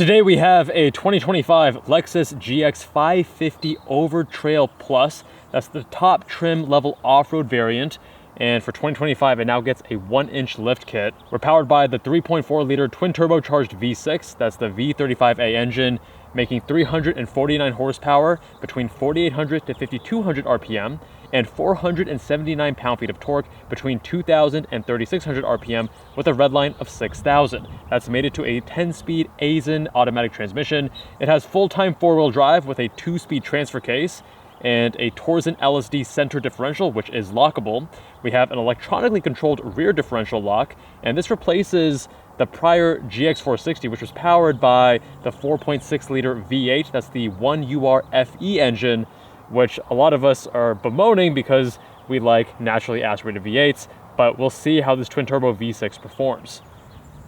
Today we have a 2025 Lexus GX 550 Overtrail Plus. That's the top trim level off-road variant. And for 2025, it now gets a 1-inch lift kit. We're powered by the 3.4 liter twin turbocharged V6. That's the V35A engine, making 349 horsepower between 4,800 to 5,200 RPM and 479 pound-feet of torque between 2,000 and 3,600 RPM with a redline of 6,000. That's mated to a 10-speed Aisin automatic transmission. It has full-time four-wheel drive with a 2-speed transfer case and a Torsen LSD center differential, which is lockable. We have an electronically controlled rear differential lock, and this replaces the prior GX 460, which was powered by the 4.6 liter V8. That's the 1UR FE engine, which a lot of us are bemoaning because we like naturally aspirated V8s, but we'll see how this twin turbo V6 performs.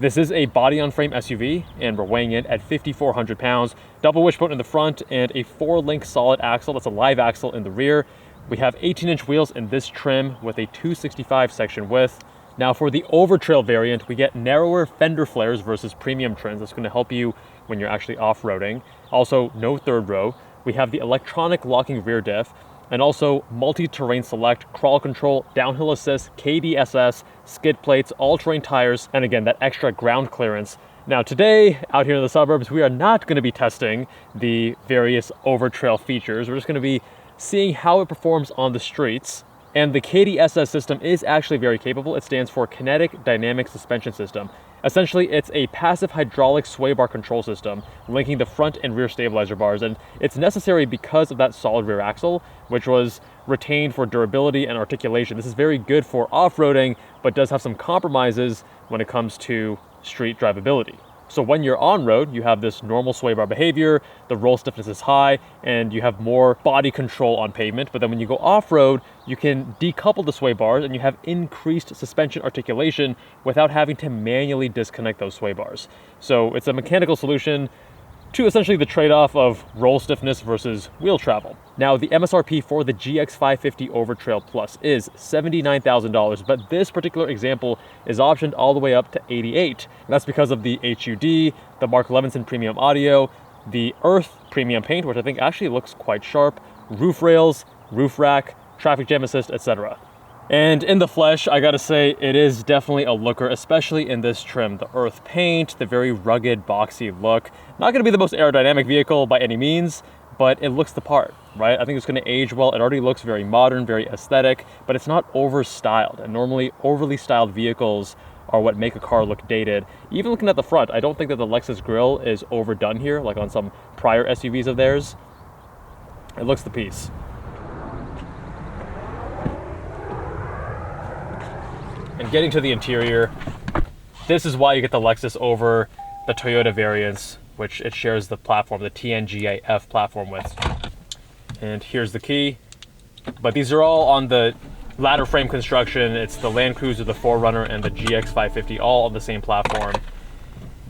This is a body-on-frame SUV, and we're weighing in at 5,400 pounds, double wishbone in the front, and a 4-link solid axle. That's a live axle in the rear. We have 18-inch wheels in this trim with a 265 section width. Now for the Overtrail variant, we get narrower fender flares versus premium trims. That's going to help you when you're actually off-roading. Also, no third row. We have the electronic locking rear diff, and also multi-terrain select, crawl control, downhill assist, KDSS, skid plates, all-terrain tires, and again, that extra ground clearance. Now today, out here in the suburbs, we are not going to be testing the various Overtrail features. We're just going to be seeing how it performs on the streets. And the E-KDSS system is actually very capable. It stands for Kinetic Dynamic Suspension System. Essentially, it's a passive hydraulic sway bar control system linking the front and rear stabilizer bars, and it's necessary because of that solid rear axle, which was retained for durability and articulation. This is very good for off-roading, but does have some compromises when it comes to street drivability. So when you're on road, you have this normal sway bar behavior, the roll stiffness is high, and you have more body control on pavement. But then when you go off-road, you can decouple the sway bars and you have increased suspension articulation without having to manually disconnect those sway bars. So it's a mechanical solution to essentially the trade-off of roll stiffness versus wheel travel. Now, the MSRP for the GX 550 Overtrail Plus is $79,000, but this particular example is optioned all the way up to $88,000. That's because of the HUD, the Mark Levinson premium audio, the Earth premium paint, which I think actually looks quite sharp, roof rails, roof rack, traffic jam assist, etc. And in the flesh, I gotta say, it is definitely a looker, especially in this trim. The Earth paint, the very rugged, boxy look. Not gonna be the most aerodynamic vehicle by any means, but it looks the part, right? I think it's gonna age well. It already looks very modern, very aesthetic, but it's not over-styled. And normally, overly styled vehicles are what make a car look dated. Even looking at the front, I don't think that the Lexus grille is overdone here, like on some prior SUVs of theirs. It looks the piece. And getting to the interior, this is why you get the Lexus over the Toyota variants, which it shares the platform, the TNGA-F platform with. And here's the key. But these are all on the ladder frame construction. It's the Land Cruiser, the 4Runner, and the GX 550, all on the same platform.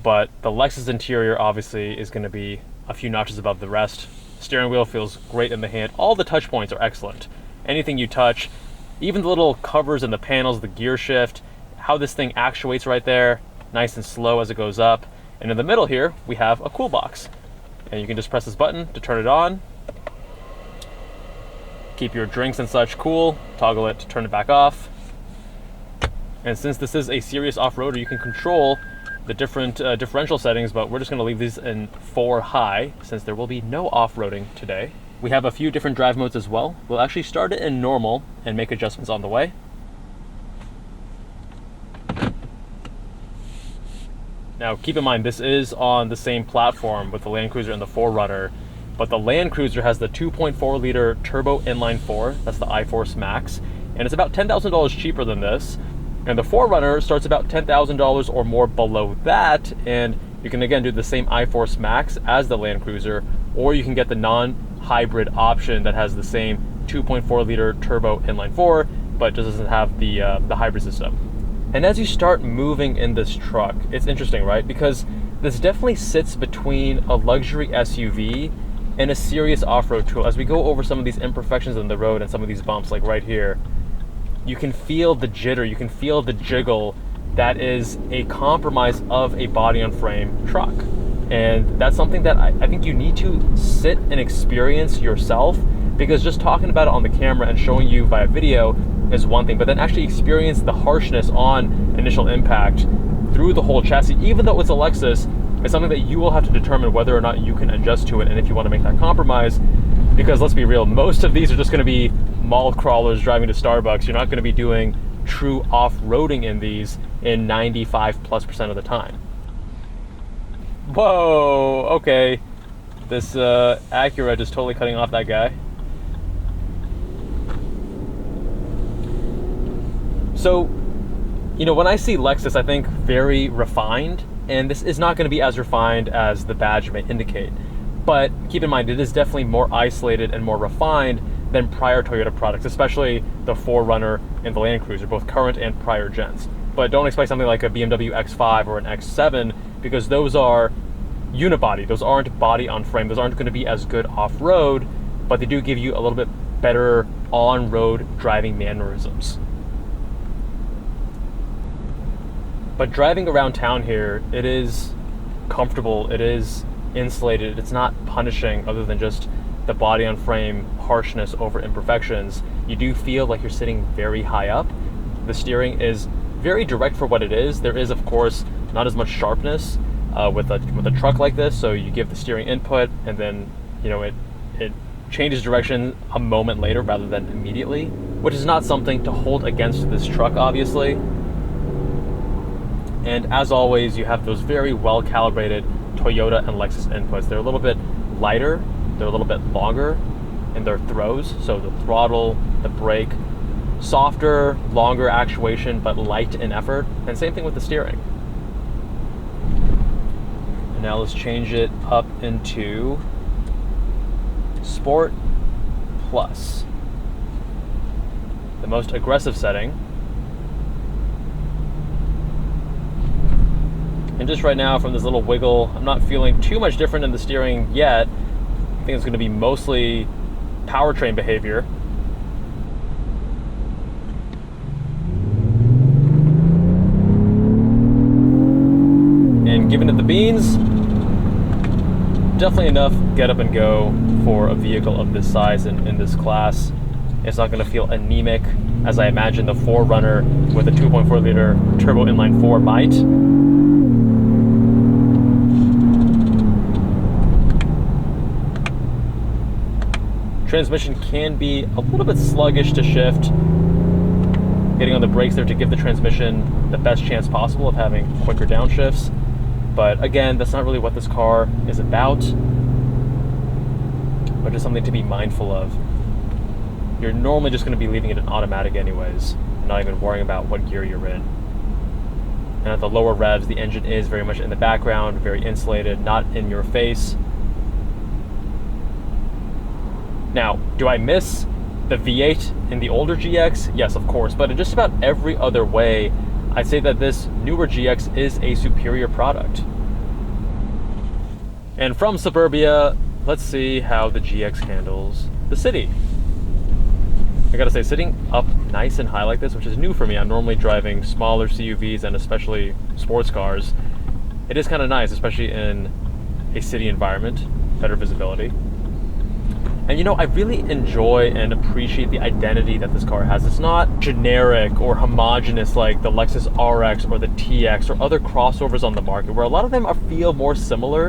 But the Lexus interior obviously is going to be a few notches above the rest. Steering wheel feels great in the hand. All the touch points are excellent. Anything you touch, even the little covers and the panels, the gear shift, how this thing actuates right there, nice and slow as it goes up. And in the middle here, we have a cool box. And you can just press this button to turn it on. Keep your drinks and such cool, toggle it to turn it back off. And since this is a serious off-roader, you can control the different differential settings, but we're just gonna leave these in 4 high since there will be no off-roading today. We have a few different drive modes as well. We'll actually start it in normal and make adjustments on the way. Now keep in mind, this is on the same platform with the Land Cruiser and the 4Runner, but the Land Cruiser has the 2.4 liter turbo inline 4, that's the iForce Max, and it's about $10,000 cheaper than this. And the 4Runner starts about $10,000 or more below that, and you can again do the same iForce Max as the Land Cruiser, or you can get the non-hybrid option that has the same 2.4 liter turbo inline 4, but just doesn't have the hybrid system. And as you start moving in this truck, it's interesting, right? Because this definitely sits between a luxury SUV and a serious off-road tool. As we go over some of these imperfections in the road and some of these bumps, like right here, you can feel the jitter, you can feel the jiggle that is a compromise of a body-on-frame truck. And that's something that I think you need to sit and experience yourself, because just talking about it on the camera and showing you via video is one thing, but then actually experience the harshness on initial impact through the whole chassis, even though it's a Lexus, is something that you will have to determine whether or not you can adjust to it, and if you want to make that compromise. Because let's be real, most of these are just going to be mall crawlers driving to Starbucks. You're not going to be doing true off-roading in these in 95+% of the time. Whoa, okay. This Acura just totally cutting off that guy. So, you know, when I see Lexus, I think very refined, and this is not going to be as refined as the badge may indicate. But keep in mind, it is definitely more isolated and more refined than prior Toyota products, especially the 4Runner and the Land Cruiser, both current and prior gens. But don't expect something like a BMW X5 or an X7, because those are unibody. Those aren't body on frame. Those aren't going to be as good off-road, but they do give you a little bit better on-road driving mannerisms. But driving around town here, it is comfortable, it is insulated, it's not punishing other than just the body on frame harshness over imperfections. You do feel like you're sitting very high up. The steering is very direct for what it is. There is, of course, not as much sharpness with a truck like this, so you give the steering input and then, you know, it changes direction a moment later rather than immediately, which is not something to hold against this truck, obviously. And as always, you have those very well calibrated Toyota and Lexus inputs. They're a little bit lighter, they're a little bit longer in their throws. So the throttle, the brake, softer, longer actuation, but light in effort. And same thing with the steering. And now let's change it up into Sport Plus, the most aggressive setting. And just right now, from this little wiggle, I'm not feeling too much different in the steering yet. I think it's going to be mostly powertrain behavior. And giving it the beans, definitely enough get up and go for a vehicle of this size and in this class. It's not going to feel anemic as I imagine the 4Runner with a 2.4 liter turbo inline 4 might. Transmission can be a little bit sluggish to shift. Getting on the brakes there to give the transmission the best chance possible of having quicker downshifts. But again, that's not really what this car is about, but just something to be mindful of. You're normally just going to be leaving it in automatic anyways, not even worrying about what gear you're in. And at the lower revs, the engine is very much in the background, very insulated, not in your face. Now, do I miss the V8 in the older GX? Yes, of course, but in just about every other way, I'd say that this newer GX is a superior product. And from suburbia, let's see how the GX handles the city. I gotta say, sitting up nice and high like this, which is new for me, I'm normally driving smaller CUVs and especially sports cars. It is kind of nice, especially in a city environment, better visibility. And you know, I really enjoy and appreciate the identity that this car has. It's not generic or homogenous like the Lexus RX or the TX or other crossovers on the market, where a lot of them feel more similar.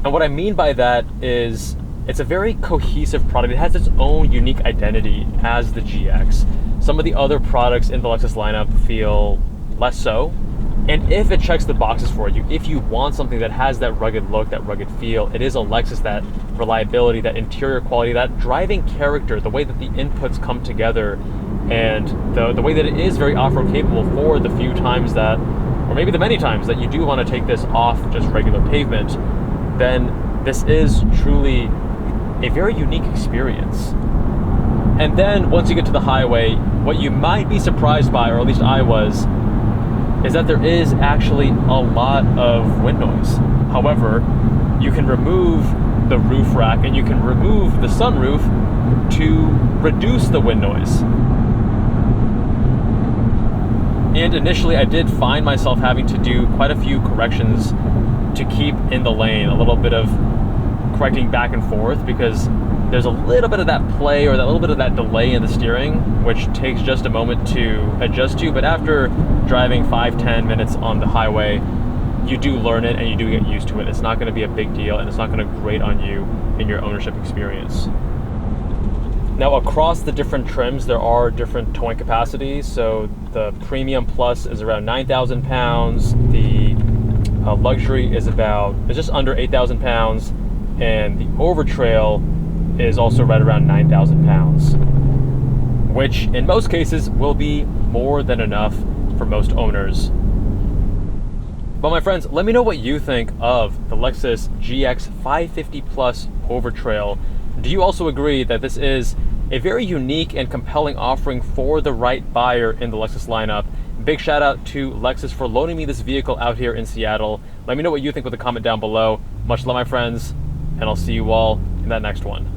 And what I mean by that is it's a very cohesive product. It has its own unique identity as the GX. Some of the other products in the Lexus lineup feel less so. And if it checks the boxes for you, if you want something that has that rugged look, that rugged feel, it is a Lexus, that reliability, that interior quality, that driving character, the way that the inputs come together, and the way that it is very off-road capable for the few times that, or maybe the many times that you do want to take this off just regular pavement, then this is truly a very unique experience. And then once you get to the highway, what you might be surprised by, or at least I was, is that there is actually a lot of wind noise. However, you can remove the roof rack and you can remove the sunroof to reduce the wind noise. And initially I did find myself having to do quite a few corrections to keep in the lane, a little bit of correcting back and forth, because there's a little bit of that play or that little bit of that delay in the steering, which takes just a moment to adjust to. But after driving 5-10 minutes on the highway, you do learn it and you do get used to it. It's not going to be a big deal, and it's not going to grate on you in your ownership experience. Now, across the different trims, there are different towing capacities. So the Premium Plus is around 9,000 pounds. The Luxury is just under 8,000 pounds. And the Overtrail is also right around 9,000 pounds, which in most cases will be more than enough for most owners. But my friends, let me know what you think of the Lexus GX 550 Plus Overtrail. Do you also agree that this is a very unique and compelling offering for the right buyer in the Lexus lineup? Big shout out to Lexus for loaning me this vehicle out here in Seattle. Let me know what you think with a comment down below. Much love, my friends, and I'll see you all in that next one.